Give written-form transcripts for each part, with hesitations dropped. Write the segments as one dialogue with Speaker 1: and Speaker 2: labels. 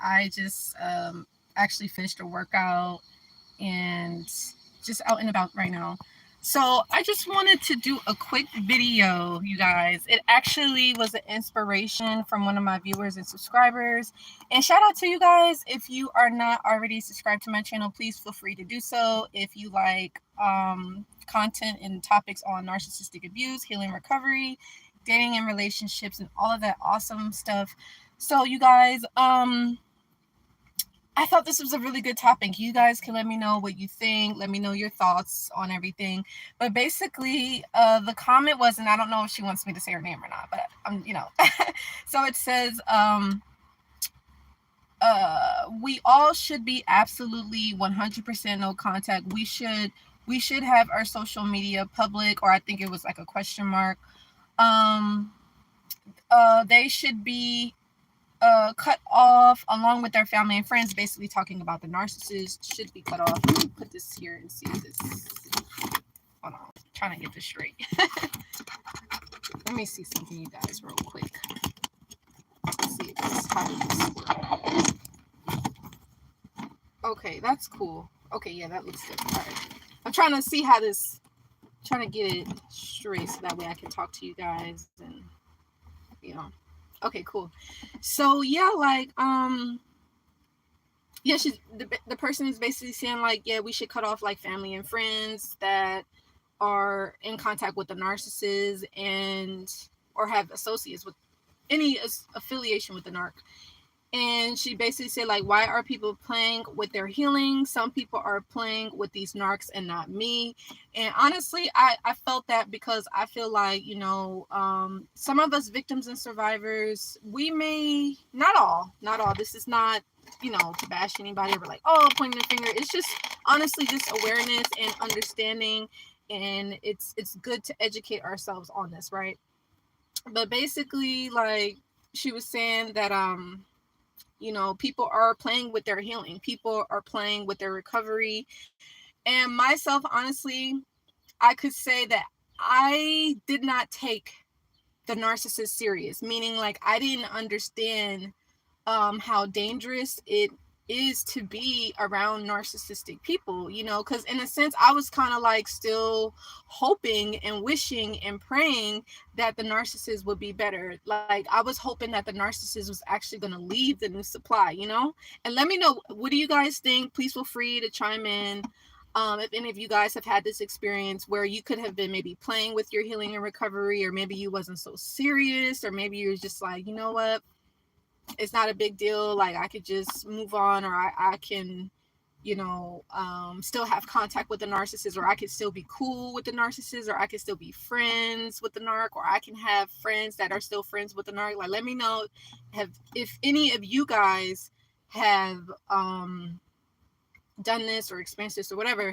Speaker 1: I just actually finished a workout and just out and about right now. So I just wanted to do a quick video, you guys. It actually was an inspiration from one of my viewers and subscribers. And shout out to you guys. If you are not already subscribed to my channel, please feel free to do so. If you like content and topics on narcissistic abuse, healing, recovery, dating and relationships, and all of that awesome stuff. So you guys, I thought this was a really good topic. You guys can let me know what you think. Let me know your thoughts on everything. But basically, the comment was, and I don't know if she wants me to say her name or not, but so it says, we all should be absolutely 100% no contact. We should have our social media public, or I think it was like a question mark. They should be cut off along with their family and friends, basically talking about the narcissist should be cut off. Let me put this here and see if this, hold on, I'm trying to get this straight. Let me see something, you guys, real quick. Let's see if this, how does this work. Okay, that's cool. Okay, yeah, that looks good. All right, I'm trying to see how this, trying to get it straight so that way I can talk to you guys and, you know. Okay, cool. So yeah, like yeah, she's the person is basically saying like, yeah, we should cut off like family and friends that are in contact with the narcissist and or have associates with any affiliation with the narc. And she basically said like, why are people playing with their healing? Some people are playing with these narcs and not me. And honestly, I felt that because I feel like, you know, some of us victims and survivors, we may, not all, this is not, you know, to bash anybody or like, oh, pointing the finger. It's just honestly just awareness and understanding. And it's good to educate ourselves on this, right? But basically, like she was saying that you know, people are playing with their healing, people are playing with their recovery. And myself, honestly, I could say that I did not take the narcissist serious, meaning like I didn't understand how dangerous it is to be around narcissistic people, you know, because in a sense I was kind of like still hoping and wishing and praying that the narcissist would be better. Like I was hoping that the narcissist was actually going to leave the new supply, you know. And let me know, what do you guys think? Please feel free to chime in. If any of you guys have had this experience where you could have been maybe playing with your healing and recovery, or maybe you wasn't so serious, or maybe you're just like, you know what, it's not a big deal, like I could just move on, or I can, you know, still have contact with the narcissist, or I could still be cool with the narcissist, or I could still be friends with the narc, or I can have friends that are still friends with the narc. Like let me know if any of you guys have done this or experienced this or whatever.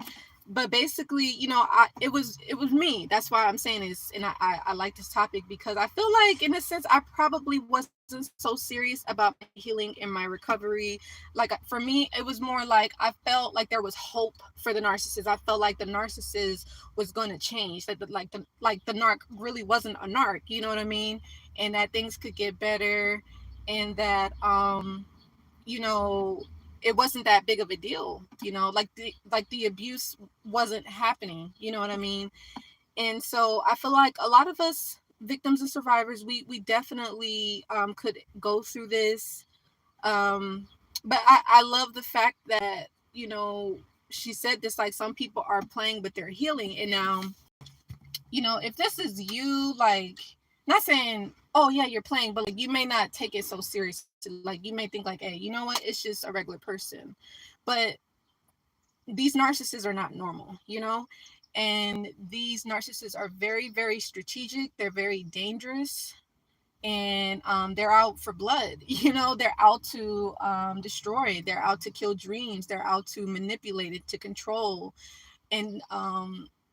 Speaker 1: But basically, you know, it was me. That's why I'm saying this, and I like this topic because I feel like in a sense I probably wasn't so serious about my healing and my recovery. Like for me, it was more like I felt like there was hope for the narcissist. I felt like the narcissist was going to change, that the narc really wasn't a narc, you know what I mean, and that things could get better, and that you know, it wasn't that big of a deal, you know, like the abuse wasn't happening, you know what I mean. And so I feel like a lot of us victims and survivors, we definitely could go through this. But I love the fact that, you know, she said this, like some people are playing with their healing. And now, you know, if this is you, like, not saying, oh yeah, you're playing, but like you may not take it so seriously. Like you may think like, hey, you know what, it's just a regular person. But these narcissists are not normal, you know. And these narcissists are very, very strategic, they're very dangerous, and they're out for blood. You know, they're out to destroy, they're out to kill dreams, they're out to manipulate it, to control, and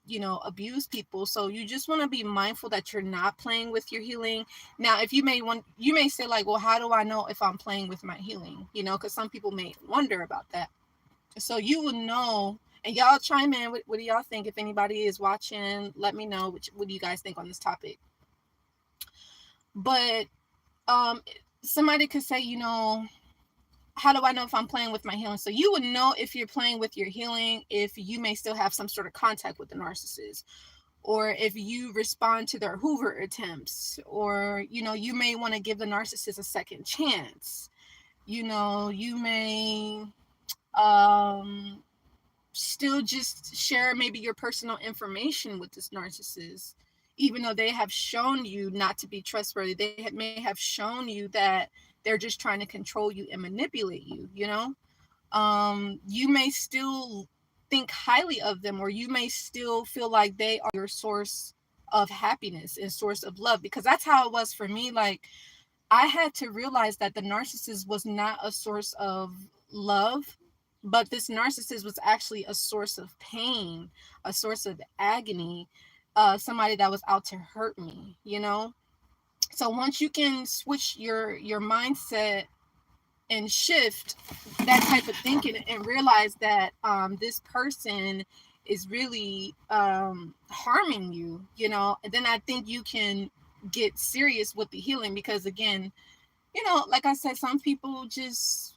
Speaker 1: you know, abuse people. So you just want to be mindful that you're not playing with your healing. Now, if you may say like, well, how do I know if I'm playing with my healing, you know, because some people may wonder about that. So you will know. And y'all chime in, what do y'all think? If anybody is watching, let me know what do you guys think on this topic. But somebody could say, you know, how do I know if I'm playing with my healing? So you would know if you're playing with your healing if you may still have some sort of contact with the narcissist, or if you respond to their Hoover attempts, or you may want to give the narcissist a second chance. You may um still just share maybe your personal information with this narcissist, even though they have shown you not to be trustworthy. May have shown you that they're just trying to control you and manipulate you. You may still think highly of them, or you may still feel like they are your source of happiness and source of love, because that's how it was for me. Like, I had to realize that the narcissist was not a source of love, but this narcissist was actually a source of pain, a source of agony, somebody that was out to hurt me. So once you can switch your mindset and shift that type of thinking and realize that this person is really harming you, then I think you can get serious with the healing. Because again, like I said, some people just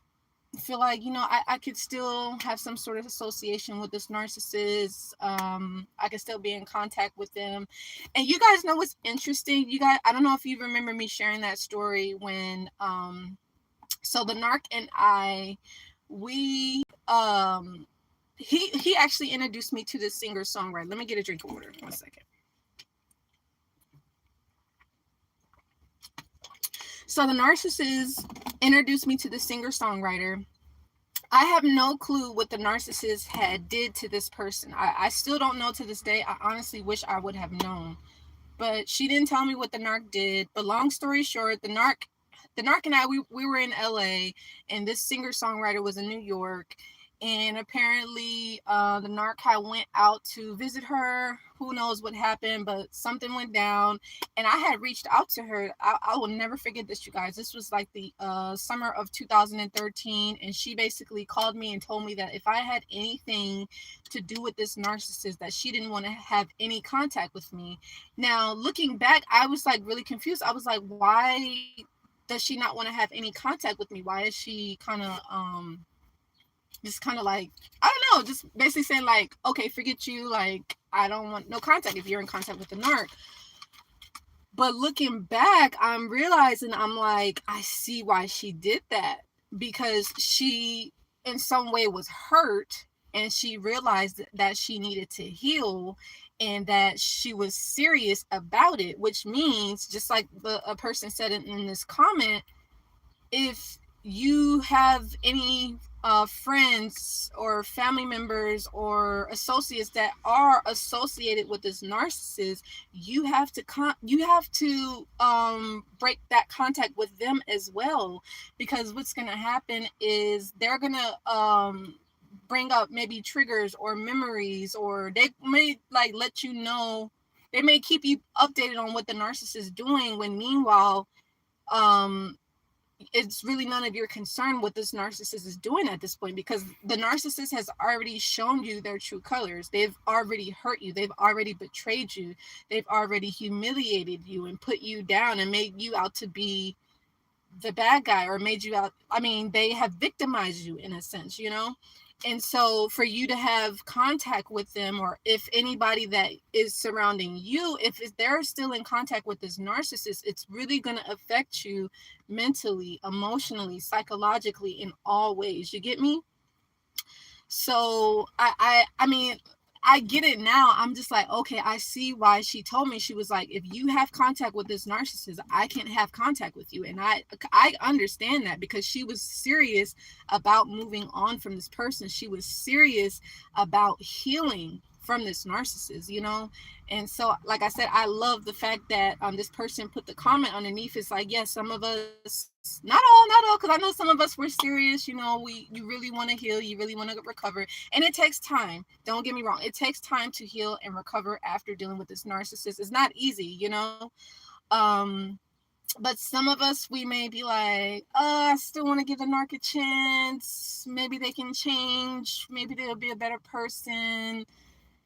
Speaker 1: feel like, I could still have some sort of association with this narcissist. I could still be in contact with them. And you guys know what's interesting? You guys, I don't know if you remember me sharing that story when so the narc and I, we he actually introduced me to this singer songwriter. Let me get a drink of water. 1 second. So the narcissist introduced me to the singer songwriter. I have no clue what the narcissist had did to this person. I still don't know to this day. I honestly wish I would have known. But she didn't tell me what the narc did. But long story short, the narc and I, we were in LA, and this singer songwriter was in New York. And apparently the narc had went out to visit her. Who knows what happened, but something went down. And I had reached out to her. I will never forget this, you guys. This was like the summer of 2013. And she basically called me and told me that if I had anything to do with this narcissist, that she didn't want to have any contact with me. Now, looking back, I was like really confused. I was like, why does she not want to have any contact with me? Why is she kind of just kind of like, I don't know, just basically saying like, okay, forget you, like, I don't want no contact if you're in contact with the narc. But looking back, I'm realizing, I'm like, I see why she did that, because she in some way was hurt, and she realized that she needed to heal, and that she was serious about it, which means, just like a person said in this comment, if you have any friends or family members or associates that are associated with this narcissist, you have to break that contact with them as well, because what's going to happen is they're going to bring up maybe triggers or memories, or they may like let you know, they may keep you updated on what the narcissist is doing, when meanwhile it's really none of your concern what this narcissist is doing at this point, because the narcissist has already shown you their true colors. They've already hurt you. They've already betrayed you. They've already humiliated you and put you down and made you out to be the bad guy, or made you out. I mean, they have victimized you in a sense. And so for you to have contact with them, or if anybody that is surrounding you, if they're still in contact with this narcissist, it's really going to affect you mentally, emotionally, psychologically, in all ways. You get me? So I mean, I get it now. I'm just like, okay, I see why she told me. She was like, if you have contact with this narcissist, I can't have contact with you. And I understand that, because she was serious about moving on from this person. She was serious about healing from this narcissist. And so, like I said, I love the fact that this person put the comment underneath. It's like, yes, some of us, not all, because I know some of us were serious. You really want to heal, you really want to recover, and it takes time. Don't get me wrong, it takes time to heal and recover after dealing with this narcissist. It's not easy. But some of us, we may be like, I still want to give the narc a chance. Maybe they can change. Maybe they'll be a better person.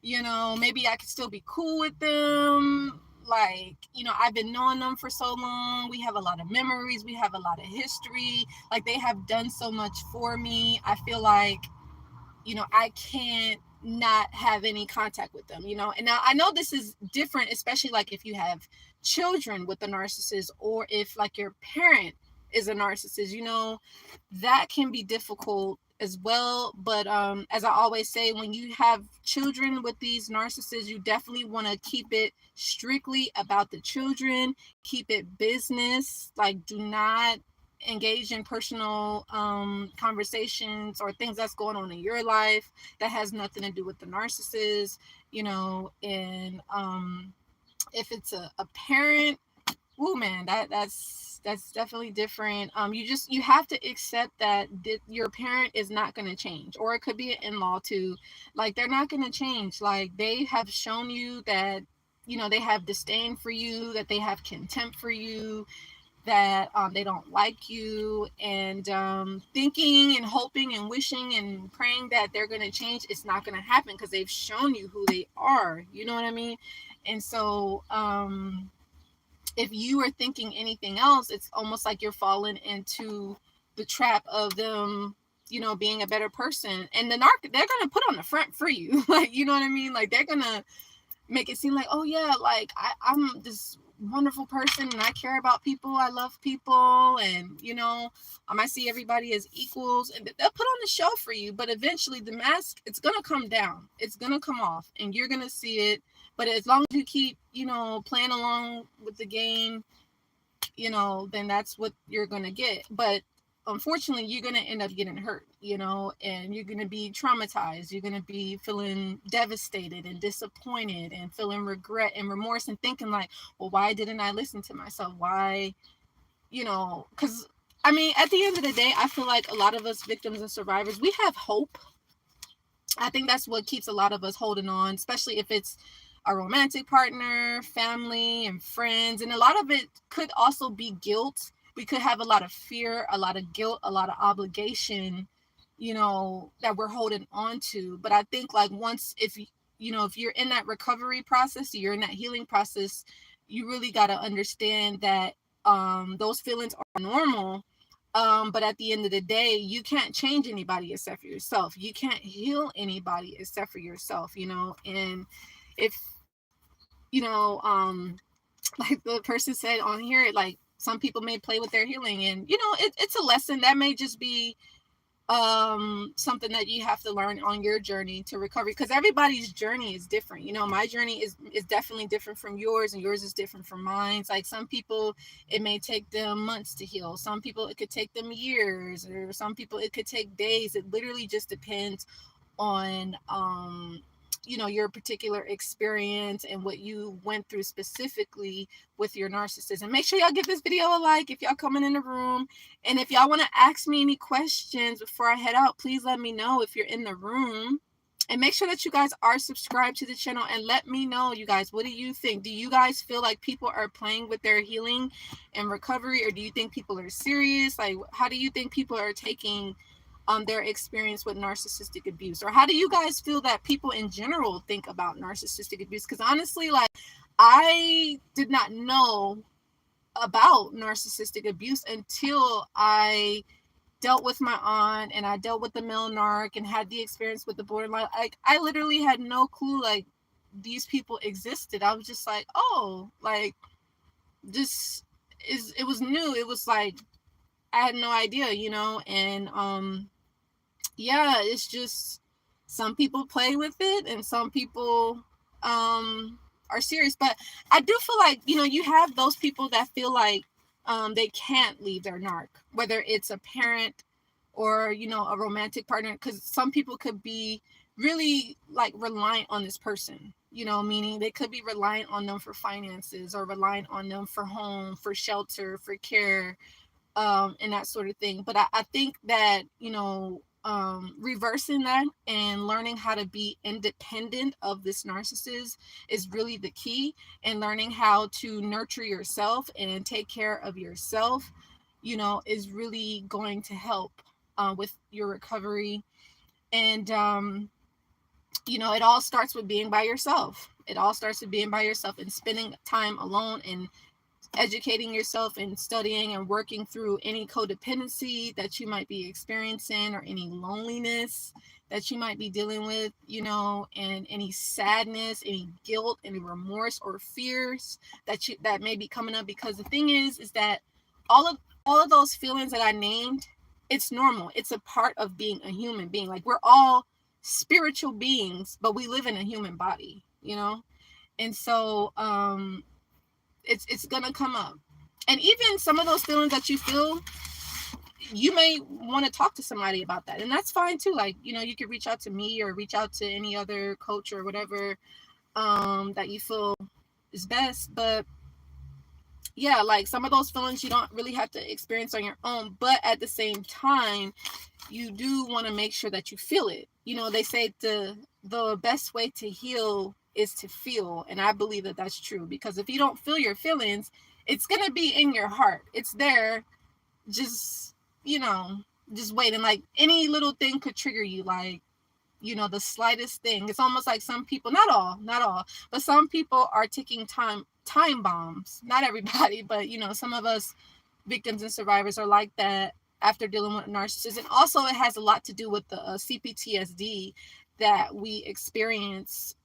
Speaker 1: Maybe I could still be cool with them. like, I've been knowing them for so long. We have a lot of memories. We have a lot of history. Like, they have done so much for me. I feel like, I can't not have any contact with them, And now I know this is different, especially like if you have children with a narcissist, or if like your parent is a narcissist, that can be difficult as well. But as I always say, when you have children with these narcissists, you definitely want to keep it strictly about the children, keep it business, like do not engage in personal conversations or things that's going on in your life that has nothing to do with the narcissist, and if it's a parent, oh man, that's definitely different. You have to accept that your parent is not going to change, or it could be an in-law too. Like, they're not going to change. Like, they have shown you that they have disdain for you, that they have contempt for you, that they don't like you, and thinking and hoping and wishing and praying that they're going to change, it's not going to happen because they've shown you who they are. You know what I mean? And so if you are thinking anything else, it's almost like you're falling into the trap of them, being a better person. And they're going to put on the front for you. Like, you know what I mean? Like, they're going to make it seem like, oh yeah, like I'm this wonderful person and I care about people, I love people, and I see everybody as equals, and they'll put on the show for you. But eventually the mask, it's gonna come down, it's gonna come off, and you're gonna see it. But as long as you keep playing along with the game, then that's what you're gonna get. But unfortunately, you're going to end up getting hurt, and you're going to be traumatized. You're going to be feeling devastated and disappointed and feeling regret and remorse and thinking like, well, why didn't I listen to myself? Why, because I mean, at the end of the day, I feel like a lot of us victims and survivors, we have hope. I think that's what keeps a lot of us holding on, especially if it's a romantic partner, family, and friends. And a lot of it could also be guilt. We could have a lot of fear, a lot of guilt, a lot of obligation, that we're holding on to. But I think like once, if you're in that recovery process, you're in that healing process, you really got to understand that those feelings are normal. But at the end of the day, you can't change anybody except for yourself. You can't heal anybody except for yourself, and if, like the person said on here, like, some people may play with their healing, and it's a lesson that may just be something that you have to learn on your journey to recovery, because everybody's journey is different. My journey is definitely different from yours, and yours is different from mine. It's like some people, it may take them months to heal, some people it could take them years, or some people it could take days. It literally just depends on your particular experience and what you went through specifically with your narcissism. Make sure y'all give this video a like if y'all coming in the room. And if y'all want to ask me any questions before I head out, please let me know if you're in the room. And make sure that you guys are subscribed to the channel, and let me know, you guys, what do you think? Do you guys feel like people are playing with their healing and recovery, or do you think people are serious? Like, how do you think people are taking their experience with narcissistic abuse? Or how do you guys feel that people in general think about narcissistic abuse? Because honestly, like, I did not know about narcissistic abuse until I dealt with my aunt, and I dealt with the male narc and had the experience with the borderline. Like, I literally had no clue like these people existed. I was just like, oh, like, this is, it was new. It was like, I had no idea, and yeah, it's just, some people play with it and some people are serious. But I do feel like, you have those people that feel like they can't leave their narc, whether it's a parent or, a romantic partner, because some people could be really like reliant on this person, meaning they could be reliant on them for finances, or reliant on them for home, for shelter, for care, and that sort of thing. But I think that, reversing that and learning how to be independent of this narcissist is really the key, and learning how to nurture yourself and take care of yourself, is really going to help with your recovery. And it all starts with being by yourself. It all starts with being by yourself and spending time alone and educating yourself and studying and working through any codependency that you might be experiencing, or any loneliness that you might be dealing with, and any sadness, any guilt, any remorse or fears that may be coming up. Because the thing is that all of those feelings that I named, it's normal. It's a part of being a human being. Like, we're all spiritual beings, but we live in a human body, and so it's gonna come up. And even some of those feelings that you feel, you may want to talk to somebody about that, and that's fine too. Like, you could reach out to me or reach out to any other coach or whatever that you feel is best. But yeah, like, some of those feelings you don't really have to experience on your own, but at the same time, you do want to make sure that you feel it. They say the best way to heal is to feel, and I believe that that's true, because if you don't feel your feelings, it's gonna be in your heart. It's there, just just waiting. Like, any little thing could trigger you, like, the slightest thing. It's almost like some people, not all, but some people are ticking time bombs. Not everybody, but some of us victims and survivors are like that after dealing with narcissism. Also, it has a lot to do with the CPTSD that we experience,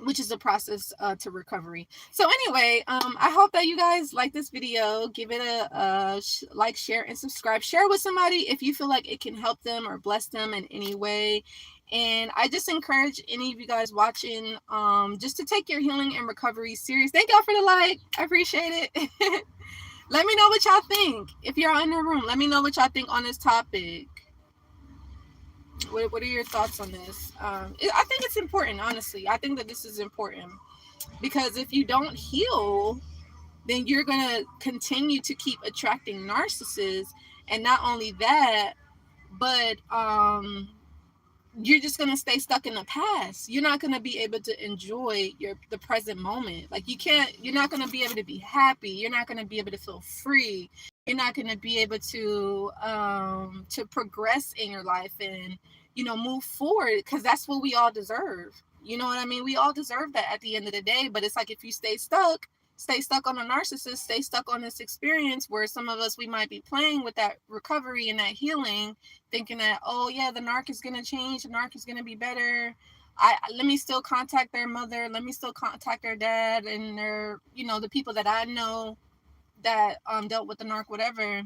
Speaker 1: which is a process to recovery. So anyway, I hope that you guys like this video. Give it a like, share, and subscribe. Share with somebody if you feel like it can help them or bless them in any way. And I just encourage any of you guys watching just to take your healing and recovery serious. Thank y'all for the like. I appreciate it. Let me know what y'all think. If you're in the room, let me know what y'all think on this topic. What are your thoughts on this? I think it's important, honestly. I think that this is important, because if you don't heal, then you're going to continue to keep attracting narcissists. And not only that, but you're just going to stay stuck in the past. You're not going to be able to enjoy the present moment. Like, you're not going to be able to be happy. You're not going to be able to feel free. You're not going to be able to progress in your life and, move forward, because that's what we all deserve. You know what I mean? We all deserve that at the end of the day. But it's like, if you stay stuck on a narcissist, stay stuck on this experience, where some of us, we might be playing with that recovery and that healing, thinking that, oh yeah, the narc is going to change, the narc is going to be better. Let me still contact their mother, let me still contact their dad, and their, the people that I know that dealt with the narc, whatever.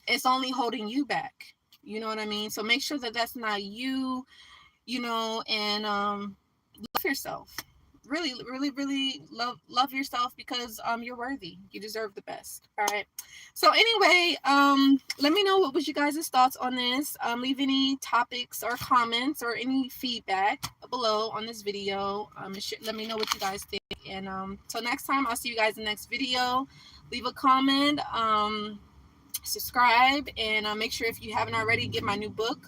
Speaker 1: It's only holding you back. You know what I mean? So make sure that that's not you, and love yourself. Really, really, really love yourself, because you're worthy. You deserve the best. All right. So anyway, let me know what was you guys' thoughts on this. Leave any topics or comments or any feedback below on this video. Let me know what you guys think. And till next time, I'll see you guys in the next video. Leave a comment, subscribe, and make sure, if you haven't already, get my new book,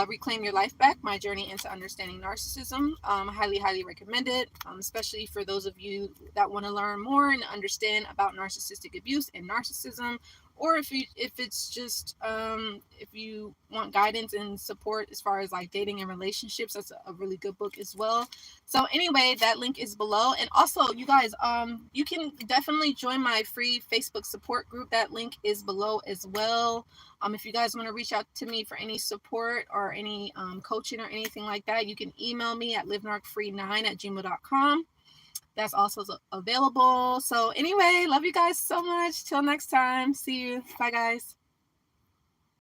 Speaker 1: Reclaim Your Life Back, My Journey into Understanding Narcissism. Highly recommend it, especially for those of you that want to learn more and understand about narcissistic abuse and narcissism, or if it's just if you want guidance and support as far as like dating and relationships. That's a really good book as well. So anyway, that link is below. And also, you guys, you can definitely join my free Facebook support group. That link is below as well. If you guys want to reach out to me for any support or any coaching or anything like that, you can email me at livenarcfree9@gmail.com. That's also available. So anyway, love you guys so much. Till next time. See you. Bye, guys.